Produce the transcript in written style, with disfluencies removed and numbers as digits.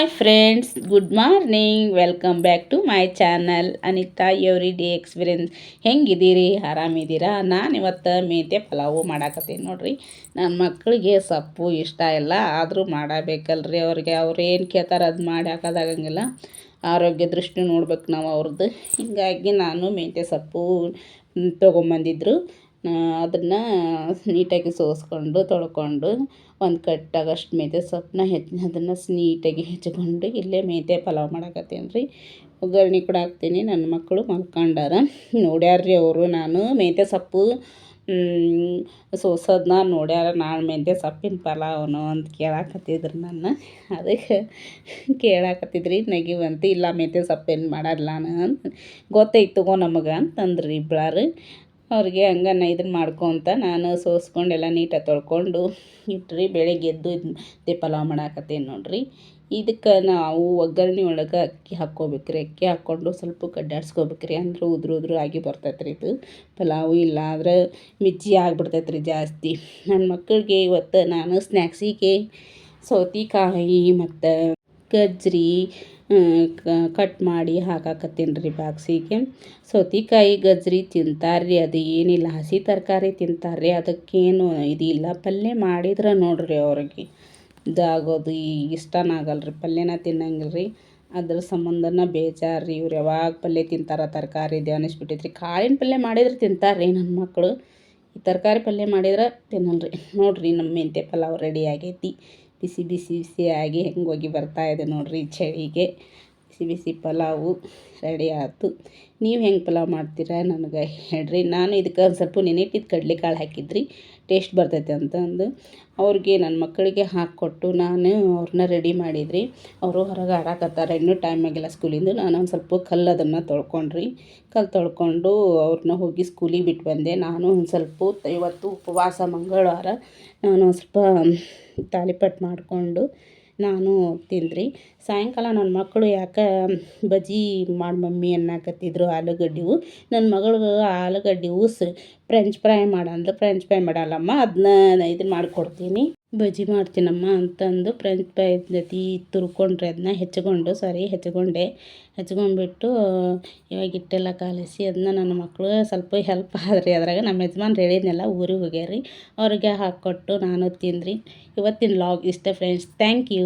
Hi friends, good morning. Welcome back to my channel Anita every day experience. ಹೆಂಗಿದ್ದೀರಿ? ಆರಾಮಿದ್ದೀರಾ? ನಾನು ಇವತ್ತು ಮೆಂತ್ಯ ಪಲಾವು ಮಾಡಾಕತ್ತೀನಿ ನೋಡ್ರಿ. ನನ್ನ ಮಕ್ಕಳಿಗೆ ಸೊಪ್ಪು ಇಷ್ಟ ಇಲ್ಲ, ಆದರೂ ಮಾಡಬೇಕಲ್ರಿ ಅವ್ರಿಗೆ. ಅವ್ರು ಏನು ಕೇಳ್ತಾರೆ ಅದು ಮಾಡಿ ಹಾಕೋದಾಗಂಗಿಲ್ಲ. ಆರೋಗ್ಯ ದೃಷ್ಟಿ ನೋಡ್ಬೇಕು ನಾವು ಅವ್ರದ್ದು. ಹೀಗಾಗಿ ನಾನು ಮೆಂತ್ಯ ಸೊಪ್ಪು ತೊಗೊಂಬಂದಿದ್ರು. ಅದನ್ನು ನೀಟಾಗಿ ಸೋಸ್ಕೊಂಡು ತೊಳ್ಕೊಂಡು ಒಂದು ಕಟ್ಟಾಗಷ್ಟು ಮೆಂತ್ಯ ಸೊಪ್ಪನ್ನ ಅದನ್ನು ನೀಟಾಗಿ ಹೆಚ್ಚಿಕೊಂಡು ಇಲ್ಲೇ ಮೆಂತ್ಯ ಪಲಾವ್ ಮಾಡಾಕತ್ತೀನಿ ರೀ. ಒಗ್ಗರಣೆ ಕೂಡ ಹಾಕ್ತೀನಿ. ನನ್ನ ಮಕ್ಕಳು ಮಲ್ಕೊಂಡಾರ, ನೋಡ್ಯಾರ್ರಿ ಅವರು. ನಾನು ಮೆಂತ್ಯ ಸೊಪ್ಪು ಸೋಸೋದನ್ನ ನೋಡ್ಯಾರ. ನಾನು ಮೆಂತ್ಯ ಸೊಪ್ಪಿನ ಪಲಾವನು ಅಂತ ಕೇಳಾಕತ್ತಿದ್ರು ನನ್ನ. ಅದಕ್ಕೆ ಕೇಳಾಕತ್ತಿದ್ರಿ, ನಗಿ ಬಂತು. ಇಲ್ಲ ಮೆಂತ್ಯ ಸೊಪ್ಪೇನು ಮಾಡಲ್ಲ ನಾನು, ಗೊತ್ತೈತೆ ತಗೋ ನಮಗೆ ಅಂತಂದ್ರಿ ಇಬ್ಬರು. ಅವ್ರಿಗೆ ಹಂಗೆ ಇದನ್ನು ಮಾಡ್ಕೊತ ನಾನು ಸೋಸ್ಕೊಂಡು ಎಲ್ಲ ನೀಟಾಗಿ ತೊಳ್ಕೊಂಡು ಇಟ್ರಿ. ಬೆಳಗ್ಗೆ ಎದ್ದು ಇದು ಪಲಾವ್ ಮಾಡಾಕತ್ತೀನಿ ನೋಡ್ರಿ. ಇದಕ್ಕೆ ನಾವು ಒಗ್ಗರಣೆ ಒಳಗೆ ಅಕ್ಕಿ ಹಾಕ್ಕೋಬೇಕ್ರಿ. ಅಕ್ಕಿ ಹಾಕ್ಕೊಂಡು ಸ್ವಲ್ಪ ಕಡ್ಡಾಡ್ಸ್ಕೊಬೇಕ್ರಿ. ಅಂದ್ರೆ ಉದುರು ಆಗಿ ಬರ್ತೈತೆ ರೀ ಇದು ಪಲಾವು. ಇಲ್ಲ ಆದ್ರೆ ಮಿರ್ಚಿ ಆಗಿಬಿಡ್ತೈತೆ ರೀ ಜಾಸ್ತಿ. ನನ್ನ ಮಕ್ಕಳಿಗೆ ಇವತ್ತು ನಾನು ಸ್ನ್ಯಾಕ್ಸಿಗೆ ಸೌತೆಕಾಯಿ ಮತ್ತು ಗಜ್ರಿ ಕಟ್ ಮಾಡಿ ಹಾಕಾಕತ್ತೀನಿ ರೀ ಬಾಕ್ಸಿಗೆ. ಸೌತೆಕಾಯಿ ಗಜ್ರಿ ತಿಂತಾರ್ರಿ, ಅದು ಏನಿಲ್ಲ. ಹಸಿ ತರಕಾರಿ ತಿಂತಾರ್ರಿ, ಅದಕ್ಕೇನು ಇದಿಲ್ಲ. ಪಲ್ಯ ಮಾಡಿದ್ರೆ ನೋಡ್ರಿ ಅವ್ರಿಗೆ ಇದಾಗೋದು ಇಷ್ಟನೇ ಆಗಲ್ರಿ. ಪಲ್ಯನ ತಿನ್ನಂಗಿಲ್ಲ ರೀ. ಅದ್ರ ಸಂಬಂಧನ ಬೇಜಾರು ರೀ. ಇವ್ರು ಯಾವಾಗ ಪಲ್ಯ ತಿಂತಾರ ತರಕಾರಿದು ಅನಿಸ್ಬಿಟ್ಟೈತ್ರಿ. ಕಾಳಿನ ಪಲ್ಯ ಮಾಡಿದ್ರೆ ತಿಂತಾರ್ರಿ ನನ್ನ ಮಕ್ಕಳು. ಈ ತರಕಾರಿ ಪಲ್ಯ ಮಾಡಿದ್ರೆ ತಿನ್ನಲ್ರಿ. ನೋಡಿರಿ, ನಮ್ಮ ಮೆಂತ್ಯ ಪಲಾವ್ ರೆಡಿ ಆಗೈತಿ. ಬಿಸಿ ಬಿಸಿ ಬಿಸಿಯಾಗಿ ಹೆಂಗೆ ಹೋಗಿ ಬರ್ತಾಯಿದೆ ನೋಡಿರಿ ಚಳಿಗೆ. ಬಿಸಿ ಬಿಸಿ ಪಲಾವು ರೆಡಿ ಆಯ್ತು. ನೀವು ಹೆಂಗೆ ಪಲಾವ್ ಮಾಡ್ತೀರಾ ನನಗೆ ಹೇಳ್ರಿ. ನಾನು ಇದಕ್ಕೆ ಒಂದು ಸ್ವಲ್ಪ ನೆನೆಟ್ಟಿದ್ದು ಕಡಲೆಕಾಳು ಹಾಕಿದ್ರಿ, ಟೇಸ್ಟ್ ಬರ್ತೈತೆ ಅಂತಂದು ಅವ್ರಿಗೆ ನನ್ನ ಮಕ್ಕಳಿಗೆ ಹಾಕ್ಕೊಟ್ಟು ನಾನು ಅವ್ರನ್ನ ರೆಡಿ ಮಾಡಿದ್ರಿ. ಅವರು ಹೊರಗೆ ಆಡಾಕತ್ತಾರೆ, ಇನ್ನೂ ಟೈಮ್ ಆಗಿಲ್ಲ ಸ್ಕೂಲಿಂದ. ನಾನು ಒಂದು ಸ್ವಲ್ಪ ಕಲ್ಲು ಅದನ್ನು ತೊಳ್ಕೊಂಡ್ರಿ. ಕಲ್ಲು ತೊಳ್ಕೊಂಡು ಅವ್ರನ್ನ ಹೋಗಿ ಸ್ಕೂಲಿಗೆ ಬಿಟ್ಟು ಬಂದೆ. ನಾನು ಒಂದು ಸ್ವಲ್ಪ ಇವತ್ತು ಉಪವಾಸ ಮಂಗಳವಾರ. ನಾನು ಒಂದು ಸ್ವಲ್ಪ ತಾಲಿಪಟ್ಟು ಮಾಡಿಕೊಂಡು ನಾನು ತಿಂದ್ರಿ. ಸಾಯಂಕಾಲ ನನ್ನ ಮಕ್ಕಳು ಯಾಕೆ ಬಜ್ಜಿ ಮಾಡಿ ಮಮ್ಮಿ ಅನ್ನಕತ್ತಿದ್ರು. ಆಲೂಗಡ್ಡೆವು ನನ್ನ ಮಗಳು ಆಲೂಗಡ್ಡೆವು ಫ್ರೆಂಚ್ ಫ್ರೈ ಮಾಡಂದ್ರೆ ಫ್ರೆಂಚ್ ಫ್ರೈ ಮಾಡಲ್ಲಮ್ಮ, ಅದನ್ನ ಇದನ್ನು ಮಾಡಿಕೊಡ್ತೀನಿ, ಬಜ್ಜಿ ಮಾಡ್ತೀನಮ್ಮ ಅಂತಂದು ಫ್ರೆಂಚ್ ಫ್ರೈ ಜೊತೆ ತುರ್ಕೊಂಡ್ರೆ ಅದನ್ನ ಹೆಚ್ಕೊಂಡ್ಬಿಟ್ಟು ಇವಾಗ ಹಿಟ್ಟೆಲ್ಲ ಕಲಸಿ ಅದನ್ನ ನನ್ನ ಮಕ್ಕಳು ಸ್ವಲ್ಪ ಹೆಲ್ಪ್ ಆದ್ರಿ. ಅದ್ರಾಗ ನಮ್ಮ ಯಜಮಾನ್ರು ಹೇಳಿದ್ನೆಲ್ಲ ಊರಿಗೆ ಹೋಗ್ಯಾರಿ, ಅವ್ರಿಗೆ ಹಾಕ್ಕೊಟ್ಟು ನಾನು ತಿಂದ್ರಿ. ಇವತ್ತಿನ ವ್ಲಾಗ್ ಇಷ್ಟ ಫ್ರೆಂಡ್ಸ್. Thank you.